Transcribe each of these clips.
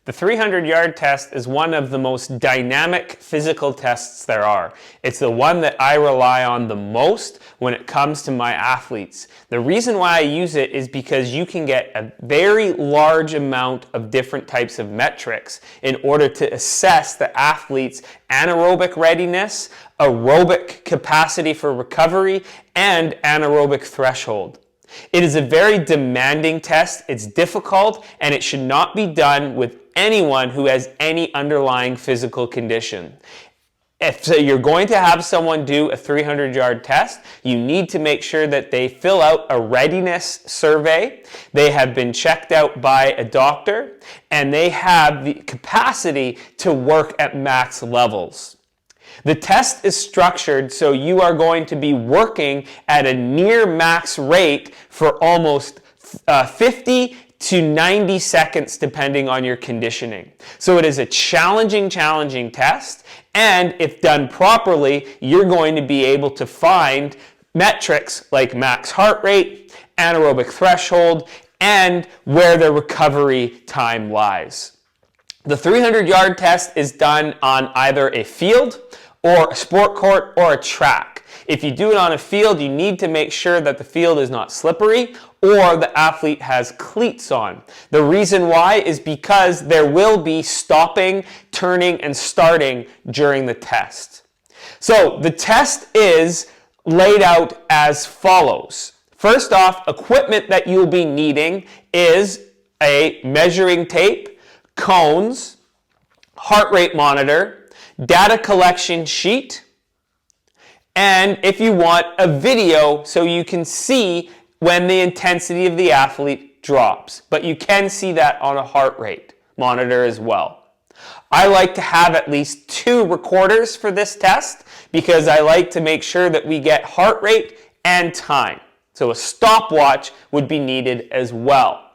The 300-yard test is one of the most dynamic physical tests there are. It's the one that I rely on the most when it comes to my athletes. The reason why I use it is because you can get a very large amount of different types of metrics in order to assess the athlete's anaerobic readiness, aerobic capacity for recovery, and anaerobic threshold. It is a very demanding test, it's difficult, and it should not be done with anyone who has any underlying physical condition. If you're going to have someone do a 300-yard test, you need to make sure that they fill out a readiness survey, they have been checked out by a doctor, and they have the capacity to work at max levels. The test is structured so you are going to be working at a near max rate for almost 50 to 90 seconds depending on your conditioning. So it is a challenging test, and if done properly, you're going to be able to find metrics like max heart rate, anaerobic threshold, and where the recovery time lies. The 300-yard test is done on either a field or a sport court or a track. If you do it on a field, you need to make sure that the field is not slippery or the athlete has cleats on. The reason why is because there will be stopping, turning, and starting during the test. So the test is laid out as follows. First off, equipment that you'll be needing is a measuring tape, cones, heart rate monitor, data collection sheet, and if you want, a video so you can see when the intensity of the athlete drops. But you can see that on a heart rate monitor as well. I like to have at least 2 recorders for this test because I like to make sure that we get heart rate and time. So a stopwatch would be needed as well.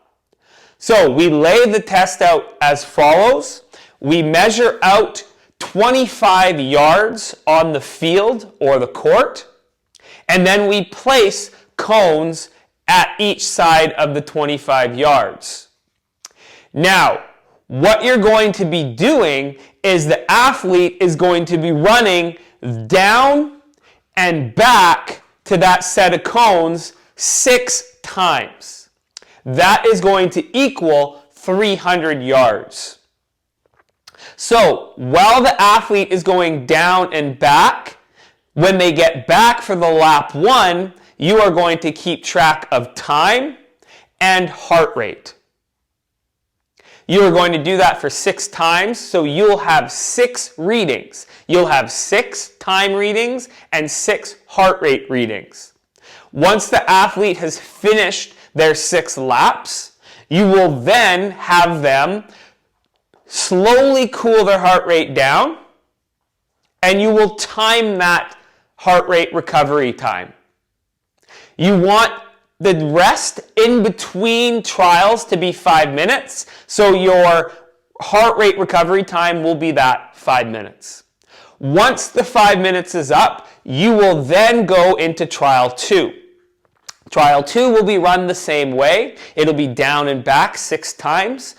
So we lay the test out as follows. We measure out 25 yards on the field or the court, and then we place cones at each side of the 25 yards. Now, what you're going to be doing is the athlete is going to be running down and back to that set of cones 6 times. That is going to equal 300 yards. So while the athlete is going down and back, when they get back for the lap 1, you are going to keep track of time and heart rate. You are going to do that for 6 times, so you'll have 6 readings. You'll have 6 time readings and 6 heart rate readings. Once the athlete has finished their 6 laps, you will then have them slowly cool their heart rate down, and you will time that heart rate recovery time. You want the rest in between trials to be 5 minutes, so your heart rate recovery time will be that 5 minutes. Once the 5 minutes is up, you will then go into trial 2. Trial 2 will be run the same way. It'll be down and back 6 times,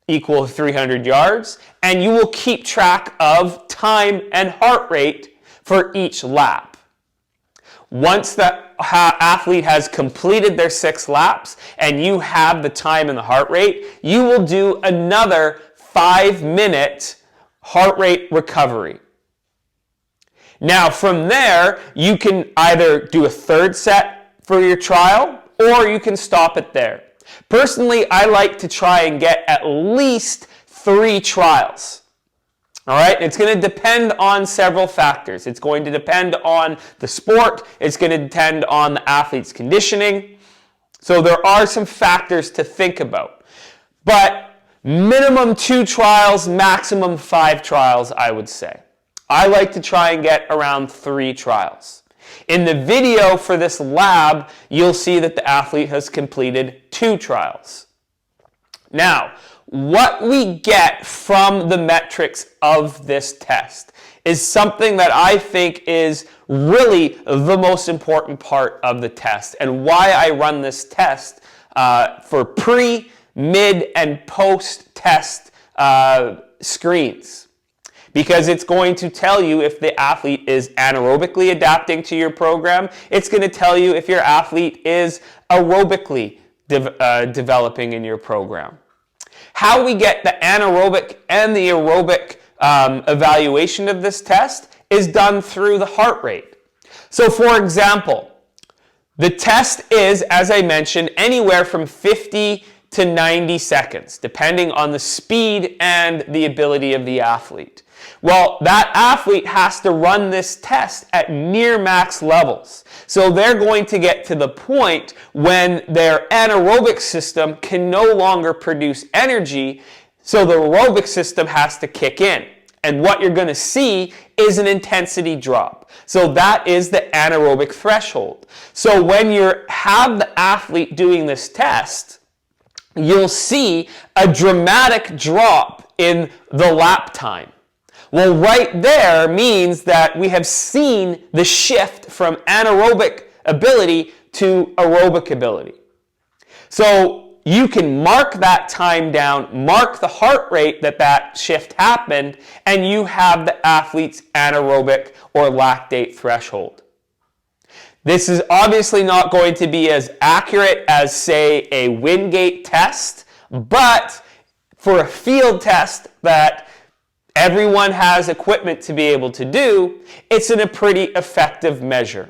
equal 300 yards, and you will keep track of time and heart rate for each lap. Once the athlete has completed their 6 laps and you have the time and the heart rate, you will do another 5-minute heart rate recovery. Now from there, you can either do a 3rd set for your trial or you can stop it there. Personally, I like to try and get at least 3 trials. All right, it's going to depend on several factors. It's going to depend on the sport. It's going to depend on the athlete's conditioning. So there are some factors to think about. But minimum 2 trials, maximum 5 trials, I would say. I like to try and get around 3 trials. In the video for this lab, you'll see that the athlete has completed 2 trials. Now, what we get from the metrics of this test is something that I think is really the most important part of the test, and why I run this test for pre, mid, and post-test screens, because it's going to tell you if the athlete is anaerobically adapting to your program. It's going to tell you if your athlete is aerobically developing in your program. How we get the anaerobic and the aerobic evaluation of this test is done through the heart rate. So for example, the test is, as I mentioned, anywhere from 50 to 90 seconds, depending on the speed and the ability of the athlete. Well, that athlete has to run this test at near max levels. So they're going to get to the point when their anaerobic system can no longer produce energy, so the aerobic system has to kick in. And what you're going to see is an intensity drop. So that is the anaerobic threshold. So when you have the athlete doing this test, you'll see a dramatic drop in the lap time. Well, right there means that we have seen the shift from anaerobic ability to aerobic ability. So you can mark that time down, mark the heart rate that shift happened, and you have the athlete's anaerobic or lactate threshold. This is obviously not going to be as accurate as, say, a Wingate test, but for a field test that everyone has equipment to be able to do, it's a pretty effective measure.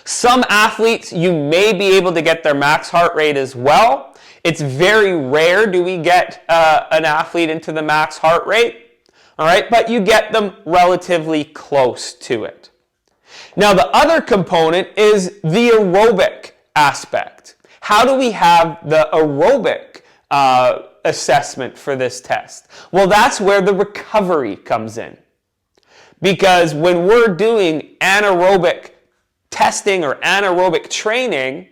Some athletes, you may be able to get their max heart rate as well. It's very rare do we get an athlete into the max heart rate, all right, but you get them relatively close to it. Now, the other component is the aerobic aspect. How do we have the aerobic assessment for this test? Well, that's where the recovery comes in. Because when we're doing anaerobic testing or anaerobic training,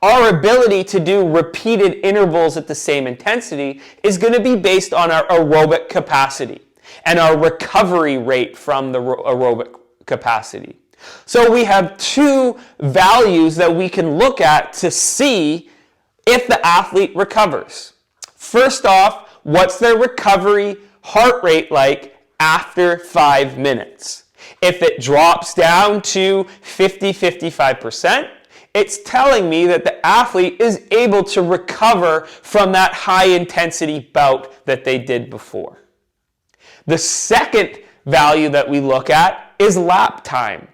our ability to do repeated intervals at the same intensity is going to be based on our aerobic capacity and our recovery rate from the aerobic capacity. So we have two values that we can look at to see if the athlete recovers. First off, what's their recovery heart rate like after 5 minutes? If it drops down to 50-55%, it's telling me that the athlete is able to recover from that high intensity bout that they did before. The second value that we look at is lap time.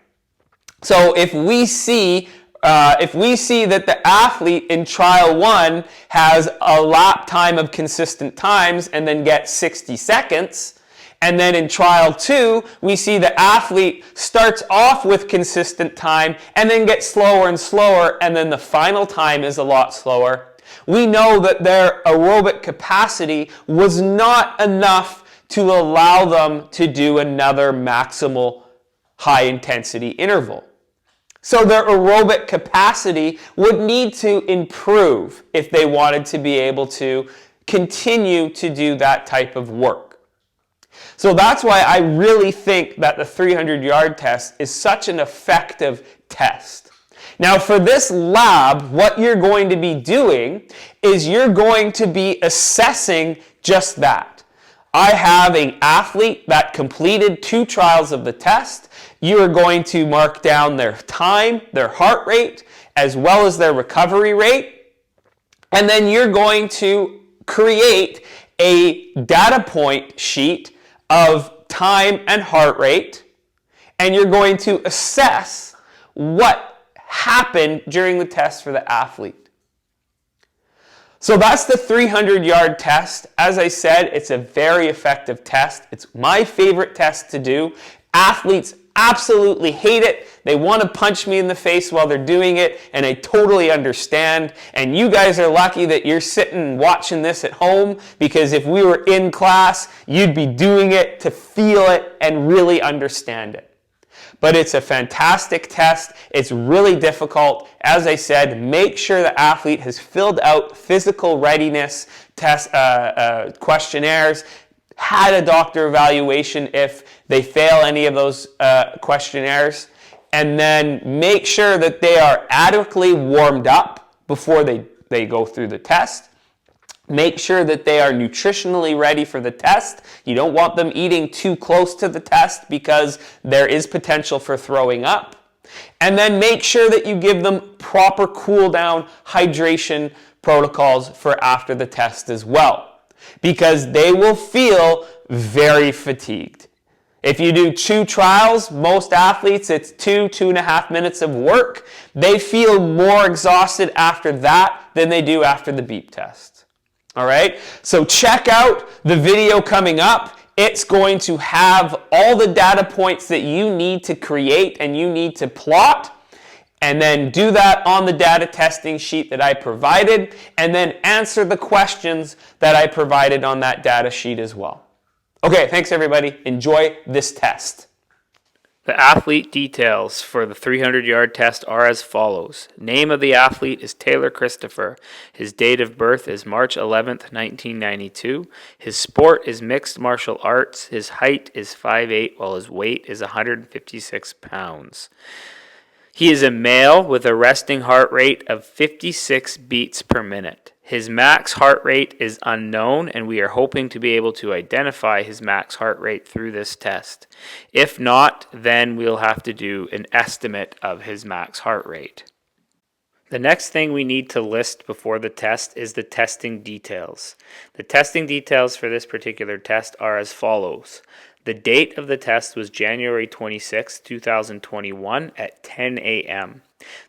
So if we see that the athlete in trial 1 has a lap time of consistent times and then gets 60 seconds, and then in trial 2, we see the athlete starts off with consistent time and then gets slower and slower, and then the final time is a lot slower, we know that their aerobic capacity was not enough to allow them to do another maximal high-intensity interval. So their aerobic capacity would need to improve if they wanted to be able to continue to do that type of work. So that's why I really think that the 300-yard test is such an effective test. Now for this lab, what you're going to be doing is you're going to be assessing just that. I have an athlete that completed 2 trials of the test. You are going to mark down their time, their heart rate, as well as their recovery rate. And then you're going to create a data point sheet of time and heart rate. And you're going to assess what happened during the test for the athlete. So that's the 300-yard test. As I said, it's a very effective test. It's my favorite test to do. Athletes absolutely hate it. They want to punch me in the face while they're doing it, and I totally understand. And you guys are lucky that you're sitting watching this at home, because if we were in class, you'd be doing it to feel it and really understand it. But it's a fantastic test. It's really difficult. As I said, make sure the athlete has filled out physical readiness test questionnaires, had a doctor evaluation if they fail any of those questionnaires, and then make sure that they are adequately warmed up before they go through the test. Make sure that they are nutritionally ready for the test. You don't want them eating too close to the test because there is potential for throwing up. And then make sure that you give them proper cool down hydration protocols for after the test as well, because they will feel very fatigued. If you do 2 trials, most athletes, it's 2.5 minutes of work. They feel more exhausted after that than they do after the beep test. All right, so check out the video coming up. It's going to have all the data points that you need to create and you need to plot, and then do that on the data testing sheet that I provided, and then answer the questions that I provided on that data sheet as well. Okay, thanks everybody. Enjoy this test. The athlete details for the 300-yard test are as follows. Name of the athlete is Taylor Christopher. His date of birth is March 11th, 1992. His sport is mixed martial arts. His height is 5'8", while his weight is 156 pounds. He is a male with a resting heart rate of 56 beats per minute. His max heart rate is unknown, and we are hoping to be able to identify his max heart rate through this test. If not, then we'll have to do an estimate of his max heart rate. The next thing we need to list before the test is the testing details. The testing details for this particular test are as follows. The date of the test was January 26, 2021 at 10 a.m.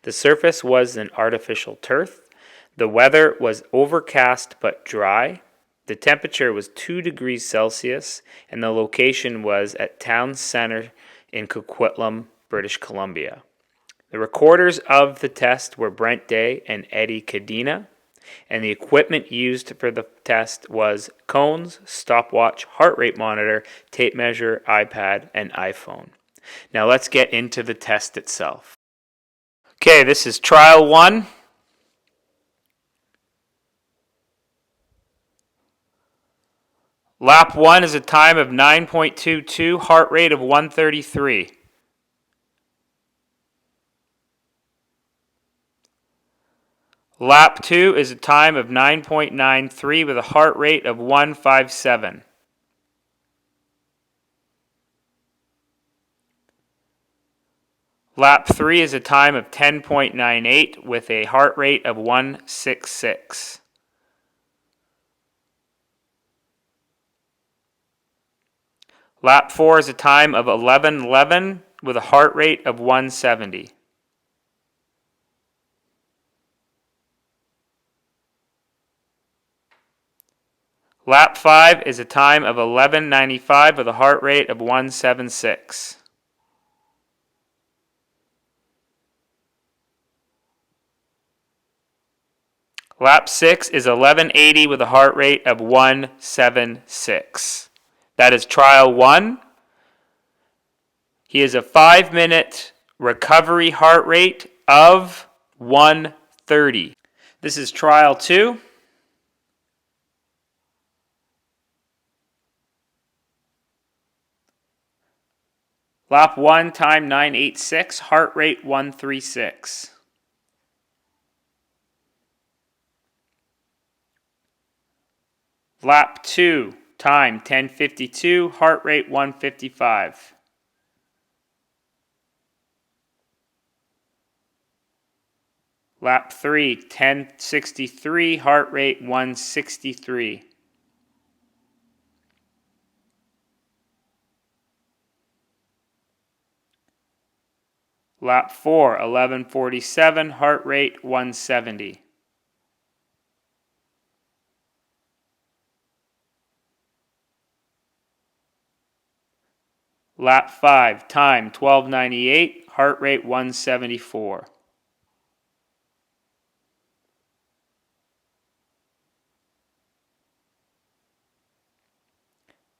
The surface was an artificial turf. The weather was overcast but dry. The temperature was 2 degrees Celsius, and the location was at Town Centre in Coquitlam, British Columbia. The recorders of the test were Brent Day and Eddie Cadena, and the equipment used for the test was cones, stopwatch, heart rate monitor, tape measure, iPad, and iPhone. Now let's get into the test itself. Okay, this is trial 1. Lap 1 is a time of 9.22, heart rate of 133. Lap 2 is a time of 9.93 with a heart rate of 157. Lap 3 is a time of 10.98 with a heart rate of 166. Lap 4 is a time of 11:11 with a heart rate of 170. Lap 5 is a time of 11:95 with a heart rate of 176. Lap 6 is 11:80 with a heart rate of 176. That is trial 1. He has a 5-minute recovery heart rate of 130. This is trial 2. Lap 1, time 9:86, heart rate 136. Lap 2, time 10:52, heart rate 155. Lap 3, 10:63, heart rate 163. Lap 4, 11:47, heart rate 170. Lap 5, time 12:98, heart rate 174.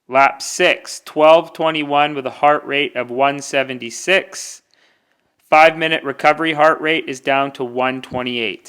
Lap 6, 12:21 with a heart rate of 176. 5-minute recovery heart rate is down to 128.